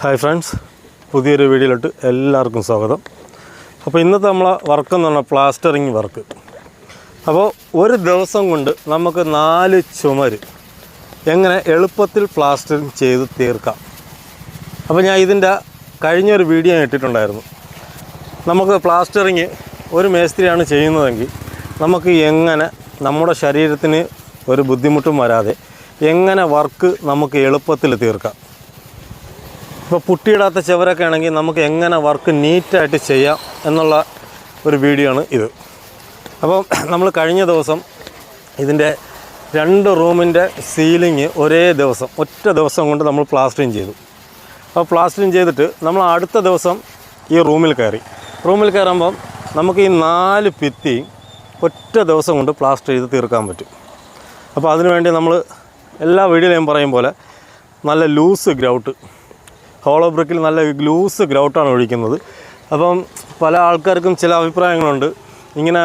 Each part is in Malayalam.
ഹായ് ഫ്രണ്ട്സ്, പുതിയൊരു വീഡിയോയിലോട്ട് എല്ലാവർക്കും സ്വാഗതം. അപ്പോൾ ഇന്നത്തെ നമ്മളെ വർക്ക് എന്ന് പറഞ്ഞാൽ പ്ലാസ്റ്ററിങ് വർക്ക്. അപ്പോൾ ഒരു ദിവസം കൊണ്ട് നമുക്ക് 4 ചുമര് എങ്ങനെ എളുപ്പത്തിൽ പ്ലാസ്റ്ററിങ് ചെയ്ത് തീർക്കാം. അപ്പോൾ ഞാൻ ഇതിൻ്റെ കഴിഞ്ഞൊരു വീഡിയോ ഇട്ടിട്ടുണ്ടായിരുന്നു. നമുക്ക് പ്ലാസ്റ്ററിങ് ഒരു മേസ്ത്രിയാണ് ചെയ്യുന്നതെങ്കിൽ നമുക്ക് എങ്ങനെ നമ്മുടെ ശരീരത്തിന് ഒരു ബുദ്ധിമുട്ടും വരാതെ എങ്ങനെ വർക്ക് നമുക്ക് എളുപ്പത്തിൽ തീർക്കാം. ഇപ്പോൾ പുട്ടിയിടാത്ത ചുവരൊക്കെ ആണെങ്കിൽ നമുക്ക് എങ്ങനെ വർക്ക് നീറ്റായിട്ട് ചെയ്യാം എന്നുള്ള ഒരു വീഡിയോ ആണ് ഇത്. അപ്പോൾ നമ്മൾ കഴിഞ്ഞ ദിവസം ഇതിൻ്റെ 2 റൂമിൻ്റെ സീലിങ് ഒറ്റ ദിവസം കൊണ്ട് നമ്മൾ പ്ലാസ്റ്ററിങ് ചെയ്തു. അപ്പോൾ പ്ലാസ്റ്ററിങ് ചെയ്തിട്ട് നമ്മൾ അടുത്ത ദിവസം ഈ റൂമിൽ കയറുമ്പം നമുക്ക് ഈ 4 ഭിത്തി ഒറ്റ ദിവസം കൊണ്ട് പ്ലാസ്റ്റർ ചെയ്ത് തീർക്കാൻ പറ്റും. അപ്പോൾ അതിനുവേണ്ടി നമ്മൾ എല്ലാ വീഡിയോയിലും പറയും പോലെ നല്ല ലൂസ് ഗ്രൗട്ട്, ഹോളോ ബ്രിക്കിൽ നല്ല ലൂസ് ഗ്രൗട്ടാണ് ഒഴിക്കുന്നത്. അപ്പം പല ആൾക്കാർക്കും ചില അഭിപ്രായങ്ങളുണ്ട്, ഇങ്ങനെ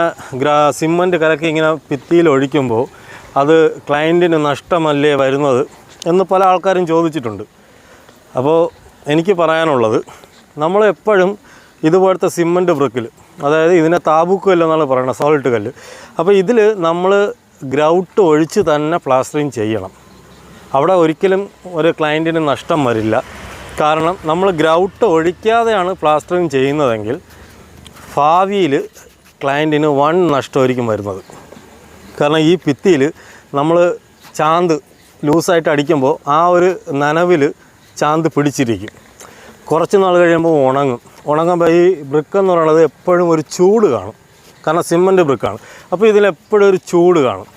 സിമൻറ്റ് കലക്കി ഇങ്ങനെ ഭിത്തിയിൽ ഒഴിക്കുമ്പോൾ അത് ക്ലയൻറ്റിന് നഷ്ടമല്ലേ വരുന്നത് എന്ന് പല ആൾക്കാരും ചോദിച്ചിട്ടുണ്ട്. അപ്പോൾ എനിക്ക് പറയാനുള്ളത്, നമ്മളെപ്പോഴും ഇതുപോലത്തെ സിമൻറ്റ് ബ്രിക്കിൽ, അതായത് ഇതിനെ താബൂക്ക് കല്ലെന്നാണ് പറയുന്നത്, സോൾട്ട് കല്ല്. അപ്പോൾ ഇതിൽ നമ്മൾ ഗ്രൗട്ട് ഒഴിച്ച് തന്നെ പ്ലാസ്റ്ററിങ് ചെയ്യണം. അവിടെ ഒരിക്കലും ഒരു ക്ലയൻറ്റിന് നഷ്ടം വരില്ല. കാരണം നമ്മൾ ഗ്രൗട്ട് ഒഴിക്കാതെയാണ് പ്ലാസ്റ്ററിങ് ചെയ്യുന്നതെങ്കിൽ ഭാവിയിൽ ക്ലയൻറ്റിന് വൺ നഷ്ടമായിരിക്കും വരുന്നത്. കാരണം ഈ ഭിത്തിയിൽ നമ്മൾ ചാന്ത് ലൂസായിട്ട് അടിക്കുമ്പോൾ ആ ഒരു നനവിൽ ചാന്ത് പിടിച്ചിരിക്കും. കുറച്ച് നാൾ കഴിയുമ്പോൾ ഉണങ്ങുമ്പോൾ ഈ ബ്രിക്ക് എന്ന് പറയുന്നത് എപ്പോഴും ഒരു ചൂട് കാണും. കാരണം സിമൻറ്റ് ബ്രിക്കാണ്. അപ്പോൾ ഇതിലെപ്പോഴും ഒരു ചൂട് കാണും.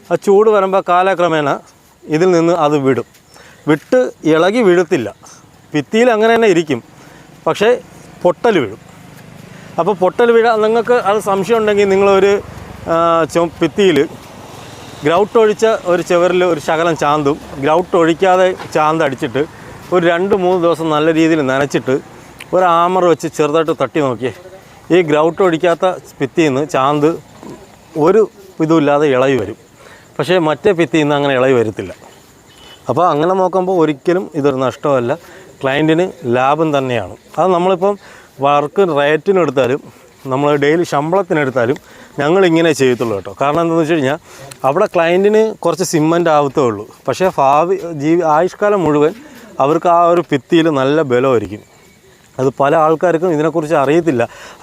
ആ ചൂട് വരുമ്പോൾ കാലക്രമേണ ഇതിൽ നിന്ന് അത് വിട്ട് ഇളകി വീഴത്തില്ല. ഭിത്തിയിൽ അങ്ങനെ തന്നെ ഇരിക്കും, പക്ഷേ പൊട്ടൽ വീഴും. അപ്പോൾ പൊട്ടൽ വീഴാൻ നിങ്ങൾക്ക് അത് സംശയം ഉണ്ടെങ്കിൽ നിങ്ങളൊരു ഭിത്തിയിൽ ഗ്രൗട്ട് ഒഴിച്ച ഒരു ചുവരിൽ ഒരു ശകലം ചാന്തും ഗ്രൗട്ട് ഒഴിക്കാതെ ചാന്ത് അടിച്ചിട്ട് ഒരു 2-3 ദിവസം നല്ല രീതിയിൽ നനച്ചിട്ട് ഒരു ആമർ വെച്ച് ചെറുതായിട്ട് തട്ടി നോക്കിയേ, ഈ ഗ്രൗട്ട് ഒഴിക്കാത്ത ഭിത്തിയിൽ നിന്ന് ചാന്ത് ഒരു ഇതുമില്ലാതെ ഇളകി വരും. പക്ഷേ മറ്റേ ഭിത്തിയിൽ നിന്ന് അങ്ങനെ ഇളകി വരത്തില്ല. അപ്പോൾ അങ്ങനെ നോക്കുമ്പോൾ ഒരിക്കലും ഇതൊരു നഷ്ടമല്ല, ക്ലയൻറ്റിന് ലാഭം തന്നെയാണ്. അത് നമ്മളിപ്പം വർക്ക് റേറ്റിനെടുത്താലും നമ്മൾ ഡെയിലി ശമ്പളത്തിനെടുത്താലും ഞങ്ങളിങ്ങനെ ചെയ്യത്തുള്ളൂ കേട്ടോ. കാരണം എന്താണെന്ന് വെച്ച് കഴിഞ്ഞാൽ അവിടെ ക്ലയൻറ്റിന് കുറച്ച് സിമൻറ്റ് ആവത്തേ ഉള്ളൂ, പക്ഷേ ആയുഷ്കാലം മുഴുവൻ അവർക്ക് ആ ഒരു ഭിത്തിയിൽ നല്ല ബലമായിരിക്കും. അത് പല ആൾക്കാർക്കും ഇതിനെക്കുറിച്ച്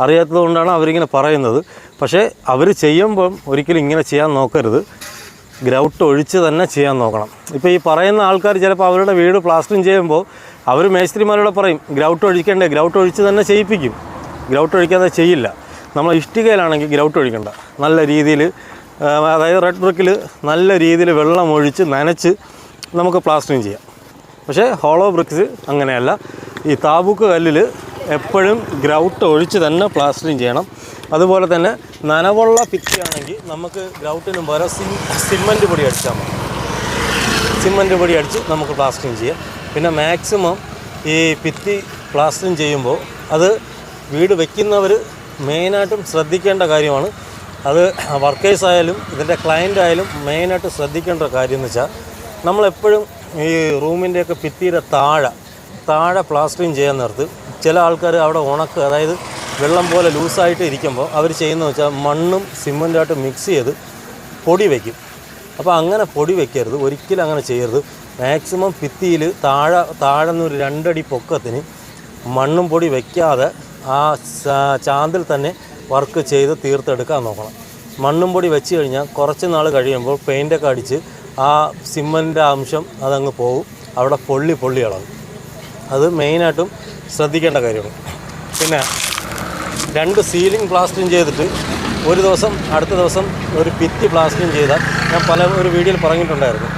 അറിയാത്തത് കൊണ്ടാണ് അവരിങ്ങനെ പറയുന്നത്. പക്ഷേ അവർ ചെയ്യുമ്പം ഒരിക്കലും ഇങ്ങനെ ചെയ്യാൻ നോക്കരുത്, ഗ്രൗട്ട് ഒഴിച്ച് തന്നെ ചെയ്യാൻ നോക്കണം. ഇപ്പോൾ ഈ പറയുന്ന ആൾക്കാർ ചിലപ്പോൾ അവരുടെ വീട് പ്ലാസ്റ്ററിങ് ചെയ്യുമ്പോൾ അവർ മേസ്ത്രിമാരോട് പറയും ഗ്രൗട്ട് ഒഴിച്ച് തന്നെ ചെയ്യിപ്പിക്കും. ഗ്രൗട്ട് ഒഴിക്കാതെ ചെയ്യില്ല. നമ്മൾ ഇഷ്ടികയിലാണെങ്കിൽ ഗ്രൗട്ട് ഒഴിക്കണ്ട, നല്ല രീതിയിൽ, അതായത് റെഡ് ബ്രിക്കിൽ നല്ല രീതിയിൽ വെള്ളം ഒഴിച്ച് നനച്ച് നമുക്ക് പ്ലാസ്റ്ററിങ് ചെയ്യാം. പക്ഷേ ഹോളോ ബ്രിക്സ് അങ്ങനെയല്ല. ഈ താബൂക്ക് കല്ലിൽ എപ്പോഴും ഗ്രൗട്ട് ഒഴിച്ച് തന്നെ പ്ലാസ്റ്ററിങ് ചെയ്യണം. അതുപോലെ തന്നെ നനവുള്ള ഭിത്തിയാണെങ്കിൽ നമുക്ക് ഗ്രൗട്ടിന് പകരം സിമൻറ്റ് പൊടി അടിച്ചാൽ മതി. സിമൻറ്റ് പൊടി അടിച്ച് നമുക്ക് പ്ലാസ്റ്ററിങ് ചെയ്യാം. പിന്നെ മാക്സിമം ഈ ഭിത്തി പ്ലാസ്റ്ററിങ് ചെയ്യുമ്പോൾ അത് വീട് വയ്ക്കുന്നവർ മെയിനായിട്ടും ശ്രദ്ധിക്കേണ്ട കാര്യമാണ്. അത് വർക്കേഴ്സ് ആയാലും ഇതിൻ്റെ ക്ലയൻ്റ് ആയാലും മെയിനായിട്ട് ശ്രദ്ധിക്കേണ്ട കാര്യം എന്ന് വെച്ചാൽ, നമ്മളെപ്പോഴും ഈ റൂമിൻ്റെയൊക്കെ ഭിത്തിയുടെ താഴെ പ്ലാസ്റ്ററിങ് ചെയ്യാൻ നേരത്ത് ചില ആൾക്കാർ അവിടെ അതായത് വെള്ളം പോലെ ലൂസായിട്ട് ഇരിക്കുമ്പോൾ അവർ ചെയ്യുന്നതെന്ന് വെച്ചാൽ മണ്ണും സിമൻറ്റായിട്ട് മിക്സ് ചെയ്ത് പൊടി വയ്ക്കും. അപ്പോൾ അങ്ങനെ പൊടി വയ്ക്കരുത്, ഒരിക്കലും അങ്ങനെ ചെയ്യരുത്. മാക്സിമം ഭിത്തിയിൽ താഴെ നിന്ന് ഒരു 2 അടി പൊക്കത്തിന് മണ്ണും പൊടി വയ്ക്കാതെ ആ ചാന്തിൽ തന്നെ വർക്ക് ചെയ്ത് തീർത്തെടുക്കാൻ നോക്കണം. മണ്ണും പൊടി വെച്ച് കഴിഞ്ഞാൽ കുറച്ച് നാൾ കഴിയുമ്പോൾ പെയിൻ്റൊക്കെ അടിച്ച് ആ സിമൻറ്റിൻ്റെ അംശം അതങ്ങ് പോകും, അവിടെ പൊള്ളി ഇളകും. അത് മെയിനായിട്ടും ശ്രദ്ധിക്കേണ്ട കാര്യമാണ്. പിന്നെ 2 സീലിംഗ് പ്ലാസ്റ്ററിങ് ചെയ്തിട്ട് ഒരു ദിവസം അടുത്ത ദിവസം ഒരു ഭിത്തി പ്ലാസ്റ്ററിങ് ചെയ്താൽ, ഞാൻ ഒരു വീഡിയോയിൽ പറഞ്ഞിട്ടുണ്ടായിരുന്നു,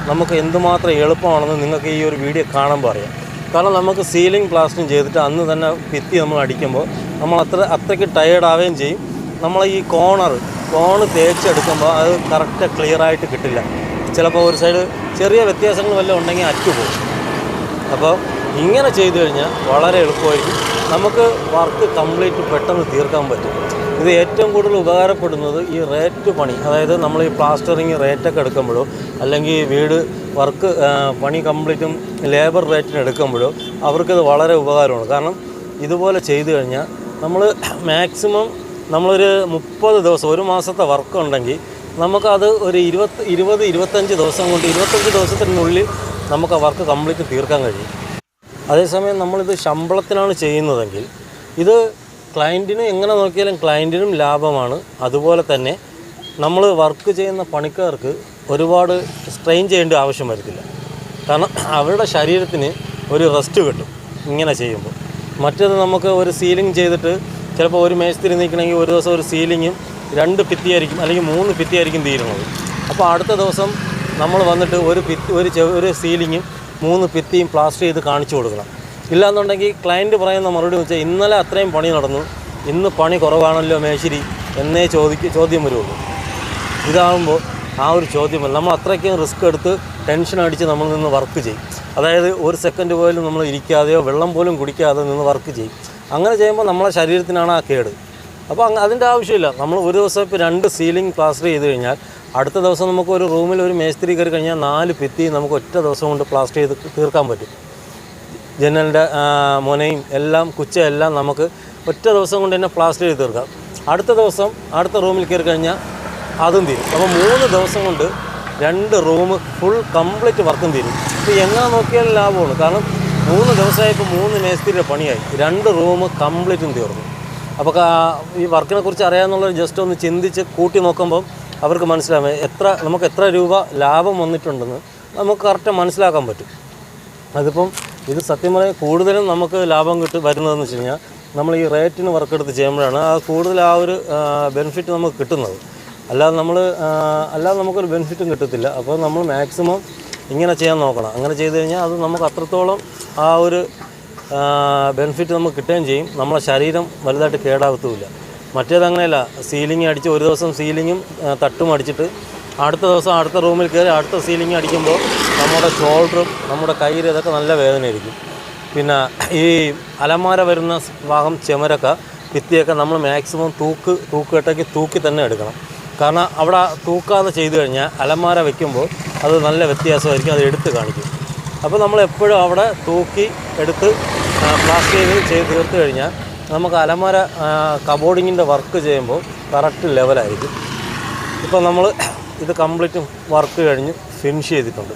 നമുക്ക് എന്തുമാത്രം എളുപ്പമാണെന്ന് നിങ്ങൾക്ക് ഈ ഒരു വീഡിയോ കാണുമ്പോൾ അറിയാം. കാരണം നമുക്ക് സീലിംഗ് പ്ലാസ്റ്ററിങ് ചെയ്തിട്ട് അന്ന് തന്നെ ഭിത്തി നമ്മൾ അടിക്കുമ്പോൾ നമ്മൾ അത്രയ്ക്ക് ടയേർഡാവുകയും ചെയ്യും. നമ്മൾ ഈ കോണ് തേച്ചെടുക്കുമ്പോൾ അത് കറക്റ്റ് ക്ലിയറായിട്ട് കിട്ടില്ല. ചിലപ്പോൾ ഒരു സൈഡ് ചെറിയ വ്യത്യാസങ്ങൾ വല്ലതും ഉണ്ടെങ്കിൽ അറ്റുപോകും. അപ്പോൾ ഇങ്ങനെ ചെയ്തു കഴിഞ്ഞാൽ വളരെ എളുപ്പമായിരിക്കും, നമുക്ക് വർക്ക് കംപ്ലീറ്റ് പെട്ടെന്ന് തീർക്കാൻ പറ്റും. ഇത് ഏറ്റവും കൂടുതൽ ഉപകാരപ്പെടുന്നത് ഈ റേറ്റ് പണി, അതായത് നമ്മൾ ഈ പ്ലാസ്റ്ററിങ് റേറ്റൊക്കെ എടുക്കുമ്പോഴോ അല്ലെങ്കിൽ വീട് വർക്ക് പണി കംപ്ലീറ്റും ലേബർ റേറ്റിന് എടുക്കുമ്പോഴോ അവർക്കിത് വളരെ ഉപകാരമാണ്. കാരണം ഇതുപോലെ ചെയ്തു കഴിഞ്ഞാൽ നമ്മൾ മാക്സിമം നമ്മളൊരു 30 ദിവസം, ഒരു മാസത്തെ വർക്ക് ഉണ്ടെങ്കിൽ നമുക്കത് ഒരു 25 ദിവസം കൊണ്ട് 25 ദിവസത്തിനുള്ളിൽ നമുക്ക് ആ വർക്ക് കംപ്ലീറ്റ് തീർക്കാൻ കഴിയും. അതേസമയം നമ്മളിത് ശമ്പളത്തിനാണ് ചെയ്യുന്നതെങ്കിൽ ഇത് ക്ലയൻറ്റിന് എങ്ങനെ നോക്കിയാലും ക്ലയൻറ്റിനും ലാഭമാണ്. അതുപോലെ തന്നെ നമ്മൾ വർക്ക് ചെയ്യുന്ന പണിക്കാർക്ക് ഒരുപാട് സ്ട്രെയിൻ ചെയ്യേണ്ട ആവശ്യം വരത്തില്ല. കാരണം അവരുടെ ശരീരത്തിന് ഒരു റെസ്റ്റ് കിട്ടും ഇങ്ങനെ ചെയ്യുമ്പോൾ. മറ്റേത് നമുക്ക് ഒരു സീലിംഗ് ചെയ്തിട്ട് ചിലപ്പോൾ ഒരു മേസ്തിരി നിൽക്കണമെങ്കിൽ ഒരു ദിവസം ഒരു സീലിങ്ങും 2 ഭിത്തിയായിരിക്കും അല്ലെങ്കിൽ 3 ഭിത്തിയായിരിക്കും തീരുന്നത്. അപ്പോൾ അടുത്ത ദിവസം നമ്മൾ വന്നിട്ട് ഒരു സീലിങ്ങും 3 ഭിത്തിയും പ്ലാസ്റ്റർ ചെയ്ത് കാണിച്ചു കൊടുക്കണം. ഇല്ലയെന്നുണ്ടെങ്കിൽ ക്ലയൻറ്റ് പറയുന്ന മറുപടി എന്ന് വെച്ചാൽ ഇന്നലെ അത്രയും പണി നടന്നു, ഇന്ന് പണി കുറവാണല്ലോ മേശിരി എന്നേ ചോദ്യം വരുള്ളൂ. ഇതാകുമ്പോൾ ആ ഒരു ചോദ്യമല്ല. നമ്മൾ അത്രയ്ക്കും റിസ്ക് എടുത്ത് ടെൻഷൻ അടിച്ച് നമ്മൾ നിന്ന് വർക്ക് ചെയ്യും. അതായത് ഒരു സെക്കൻഡ് പോലും നമ്മൾ ഇരിക്കാതെയോ വെള്ളം പോലും കുടിക്കാതെ നിന്ന് വർക്ക് ചെയ്യും. അങ്ങനെ ചെയ്യുമ്പോൾ നമ്മളെ ശരീരത്തിനാണ് ആ കേട്. അപ്പോൾ അതിൻ്റെ ആവശ്യമില്ല. നമ്മൾ ഒരു ദിവസം ഇപ്പോൾ 2 സീലിംഗ് പ്ലാസ്റ്റർ ചെയ്ത് കഴിഞ്ഞാൽ അടുത്ത ദിവസം നമുക്ക് ഒരു റൂമിൽ ഒരു മേസ്തിരി കയറി കഴിഞ്ഞാൽ 4 ഭിത്തി നമുക്ക് ഒറ്റ ദിവസം കൊണ്ട് പ്ലാസ്റ്റർ ചെയ്ത് തീർക്കാൻ പറ്റും. ജനലിൻ്റെ മുനയും എല്ലാം കുച്ചയെല്ലാം നമുക്ക് ഒറ്റ ദിവസം കൊണ്ട് തന്നെ പ്ലാസ്റ്റർ ചെയ്ത് തീർക്കാം. അടുത്ത ദിവസം അടുത്ത റൂമിൽ കയറി കഴിഞ്ഞാൽ അതും തീരും. അപ്പോൾ 3 ദിവസം കൊണ്ട് 2 റൂം ഫുൾ കംപ്ലീറ്റ് വർക്കും തീരും. ഇപ്പോൾ എങ്ങനെ നോക്കിയാലും ലാഭമാണ്. കാരണം 3 ദിവസമായപ്പോൾ 3 മേസ്തിരിയുടെ പണിയായി, 2 റൂം കംപ്ലീറ്റും തീർന്നു. അപ്പോൾ ഈ വർക്കിനെ കുറിച്ച് അറിയാമെന്നുള്ളത് ജസ്റ്റ് ഒന്ന് ചിന്തിച്ച് കൂട്ടി നോക്കുമ്പം അവർക്ക് മനസ്സിലാവും നമുക്ക് എത്ര രൂപ ലാഭം വന്നിട്ടുണ്ടെന്ന് നമുക്ക് കറക്റ്റ് മനസ്സിലാക്കാൻ പറ്റും. അതിപ്പം ഇത് സത്യം പറഞ്ഞാൽ കൂടുതലും നമുക്ക് ലാഭം വരുന്നതെന്ന് വെച്ച് കഴിഞ്ഞാൽ നമ്മൾ ഈ റേറ്റിന് വർക്കെടുത്ത് ചെയ്യുമ്പോഴാണ് കൂടുതൽ ആ ഒരു ബെനിഫിറ്റ് നമുക്ക് കിട്ടുന്നത്. അല്ലാതെ നമുക്കൊരു ബെനിഫിറ്റും കിട്ടത്തില്ല. അപ്പോൾ നമ്മൾ മാക്സിമം ഇങ്ങനെ ചെയ്യാൻ നോക്കണം. അങ്ങനെ ചെയ്ത് കഴിഞ്ഞാൽ അത് നമുക്ക് അത്രത്തോളം ആ ഒരു ബെനിഫിറ്റ് നമുക്ക് കിട്ടുകയും ചെയ്യും. നമ്മളെ ശരീരം വലുതായിട്ട് കേടാകത്തുമില്ല. മറ്റേതങ്ങനെയല്ല, സീലിംഗ് അടിച്ച് ഒരു ദിവസം സീലിങ്ങും തട്ടും അടിച്ചിട്ട് അടുത്ത ദിവസം അടുത്ത റൂമിൽ കയറി അടുത്ത സീലിംഗ് അടിക്കുമ്പോൾ നമ്മുടെ ഷോൾഡറും നമ്മുടെ കയ്യിൽ ഇതൊക്കെ നല്ല വേദനയായിരിക്കും. പിന്നെ ഈ അലമാര വരുന്ന ഭാഗം ചെമരൊക്കെ ഭിത്തിയൊക്കെ നമ്മൾ മാക്സിമം തൂക്കുകെട്ടൊക്കെ തൂക്കി തന്നെ എടുക്കണം. കാരണം അവിടെ തൂക്കാതെ ചെയ്തു കഴിഞ്ഞാൽ അലമാര വയ്ക്കുമ്പോൾ അത് നല്ല വ്യത്യാസമായിരിക്കും, അത് എടുത്ത് കാണിക്കും. അപ്പോൾ നമ്മളെപ്പോഴും അവിടെ തൂക്കി എടുത്ത് പ്ലാസ്റ്റർ ചെയ്ത് തീർത്ത് കഴിഞ്ഞാൽ നമുക്ക് അലമാര കബോർഡിങ്ങിൻ്റെ വർക്ക് ചെയ്യുമ്പോൾ കറക്റ്റ് ലെവലായിരിക്കും. ഇപ്പോൾ നമ്മൾ ഇത് കംപ്ലീറ്റ് വർക്ക് കഴിഞ്ഞ് ഫിനിഷ് ചെയ്തിട്ടുണ്ട്.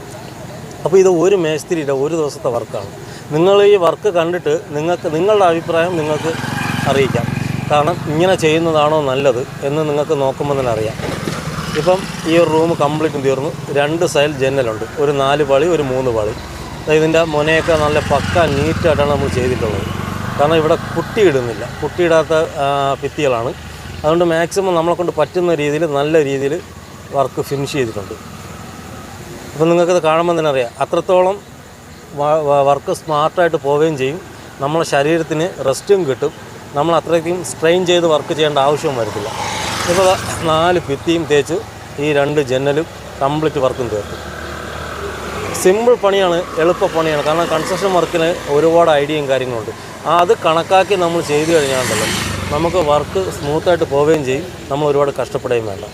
അപ്പോൾ ഇത് ഒരു മേസ്തിരിയുടെ ഒരു ദിവസത്തെ വർക്കാണ്. നിങ്ങൾ ഈ വർക്ക് കണ്ടിട്ട് നിങ്ങളുടെ അഭിപ്രായം നിങ്ങൾക്ക് അറിയിക്കാം. കാരണം ഇങ്ങനെ ചെയ്യുന്നതാണോ നല്ലത് എന്ന് നിങ്ങൾക്ക് നോക്കുമ്പോൾ തന്നെ അറിയാം. ഇപ്പം ഈ ഒരു റൂം കംപ്ലീറ്റും തീർന്നു. 2 സൈഡ് ജനലുണ്ട്, ഒരു 4 പാളി ഒരു 3 പാളി. ഇതിൻ്റെ മുനയൊക്കെ നല്ല പക്ക നീറ്റായിട്ടാണ് നമ്മൾ ചെയ്തിട്ടുള്ളത്. കാരണം ഇവിടെ പുട്ടിയിടാത്ത ഭിത്തികളാണ്. അതുകൊണ്ട് മാക്സിമം നമ്മളെക്കൊണ്ട് പറ്റുന്ന രീതിയിൽ നല്ല രീതിയിൽ വർക്ക് ഫിനിഷ് ചെയ്തിട്ടുണ്ട്. അപ്പോൾ നിങ്ങൾക്കത് കാണുമ്പോൾ തന്നെ അറിയാം അത്രത്തോളം വർക്ക് സ്മാർട്ടായിട്ട് പോവുകയും ചെയ്യും. നമ്മളെ ശരീരത്തിന് റെസ്റ്റും കിട്ടും. നമ്മൾ അത്രയ്ക്കും സ്ട്രെയിൻ ചെയ്ത് വർക്ക് ചെയ്യേണ്ട ആവശ്യവും വരത്തില്ല. ഇപ്പോൾ 4 ഭിത്തിയും തേച്ച് ഈ 2 ജനലും കംപ്ലീറ്റ് വർക്കും തീർക്കും. സിമ്പിൾ പണിയാണ്, എളുപ്പപ്പണിയാണ്. കാരണം കൺസ്ട്രക്ഷൻ വർക്കിന് ഒരുപാട് ഐഡിയയും കാര്യങ്ങളുണ്ട്. അത് കണക്കാക്കി നമ്മൾ ചെയ്തു കഴിഞ്ഞാൽ നമുക്ക് വർക്ക് സ്മൂത്തായിട്ട് പോവുകയും ചെയ്യും. നമ്മൾ ഒരുപാട് കഷ്ടപ്പെടുകയും വേണ്ട.